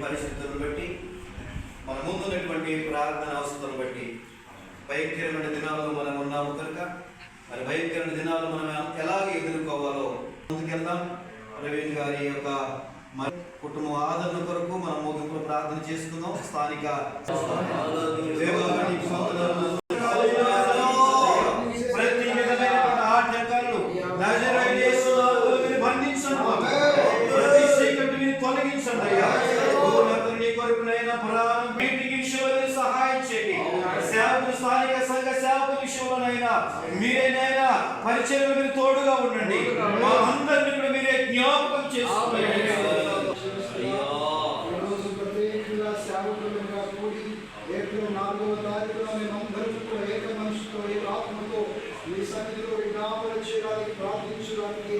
పరిస్థితులను బట్టి మన ముందున్నటువంటి ప్రార్థన అవసరం బట్టి భయంకరమైన దినాల్లో మనం ఉన్నాము కనుక మరి భయంకరమైన దినాలు మనం ఎలాగ ఎదుర్కోవాలో ముందుకెళ్దాం. ప్రవీణ్ గారి యొక్క కుటుంబ ఆదరణ కొరకు మనం ముగింపు ప్రార్థన చేసుకుందాం. స్థానిక ప్రతి విధమైన ఆటంకాలను తొలగించండి అయ్యా. సహాయం చేయండి. సేవకులు, స్థానిక సంఘ సేవకుల విషయంలోనైనా మీరేనైనా పరిచయం మీరు తోడుగా ఉండండి. మా అందరినీ కూడా మీరే జ్ఞాపకం చేసుకోండి. ఏప్రిల్ 4వ తారీఖున మేమందరూ కూడా ఏక మనసుతో ఏక ఆత్మతో మీ సన్నిధిలో విజ్ఞాపన చేయడానికి ప్రార్థించడానికి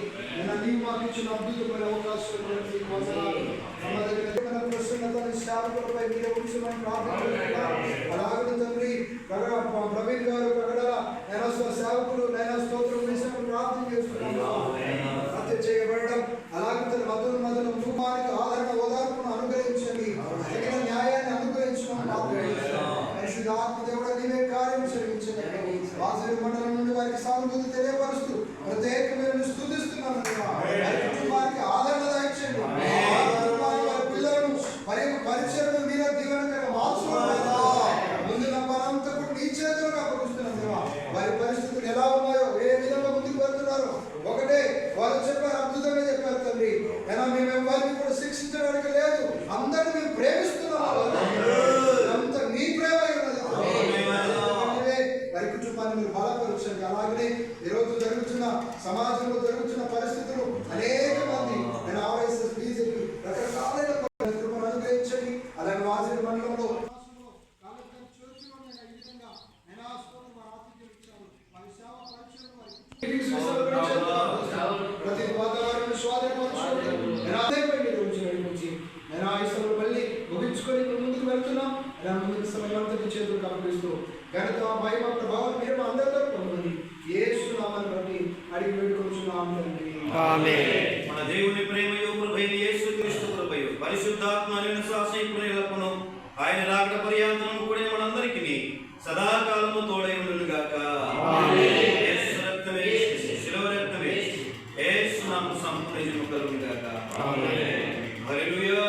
నీవు మాకు ఇచ్చిన అద్భుతమైన అవకాశం మన ప్రసన్నతని సేవకులపై మీరే ఉంచమని ప్రార్థించుకుంటున్నాం. అలాగే తండ్రి ప్రవీణ్ గారు ప్రకటన సేవకులు నైనా స్తోత్రం వేసినప్పుడు ప్రార్థన చేస్తున్నాము. హత్య చేయబడడం అలాగే తన మొదలు కుటుంబానికి ఆదరణ ఓదార్పును అనుగ్రహించండి. తగిన న్యాయాన్ని అనుగ్రహించమని దేవుడు నీవే కార్యం చేయించండి. వాసవి మండలం నుండి వారికి సానుభూతి తెలియపరుస్తూ ప్రత్యేకమైన స్తుతిస్తున్నాను. కుటుంబానికి ఆదరణ దయచేయండి. వారి పిల్లలను పరిచయం మీద దీవెనకరంగా మార్చుకోవాలి. ముందున్న పనంతా కూడా నీ చేతులకు అప్పగిస్తున్నాం దేవా. వారి పరిస్థితులు ఎలా ఉన్నాయో, ఏ విధంగా ముందుకు వెళ్తున్నారో ఒకటే వారు చెప్పారు, అద్భుతంగా చెప్పారు తండ్రి. అయినా మేము ఎవరిని కూడా శిక్షించడానికి లేదు, అందరినీ మేము ప్రేమిస్తున్నాము. అంత నీ ప్రేమ వారి కుటుంబాన్ని మీరు బలపరచండి. అలాగనే ఈరోజు జరుగుతున్న సమాజంలో జరుగుతున్న పరిస్థితులు అనేక మంది ఆర్ఎస్ఎస్, బీజేపీ రకరకాలైన అనుగ్రహించండి. అలాగే వాసవి మండలంలో ప్రతి వాతావరణం మళ్ళీ ముగించుకొని ముందుకు వెళ్తున్నాం. ఇలా ముందుకు సమయంతో చేతులు కనిపిస్తూ ఘనత, మహిమ, ప్రభావం మీరు అందరితో పొందండి. యేసు నామమును బట్టి అడిగి వేడుకొనుచున్నాము తండ్రి. ఆమేన్. మన దేవుని ప్రేమయు ప్రభువైన యేసుక్రీస్తు కృపయు పరిశుద్ధాత్మ నివాసము ఇప్పుడు ఎల్లప్పుడూ ఆయన రాకడ పర్యంతరం కూడిన మనందరికీ సదాకాలము తోడై ఉండును గాక. ఆమేన్. యేసు రక్తమే, శిలువ రక్తమే, యేసు నామమున సంపూర్ణ జయము కలుగును గాక. ఆమేన్. హల్లెలూయా.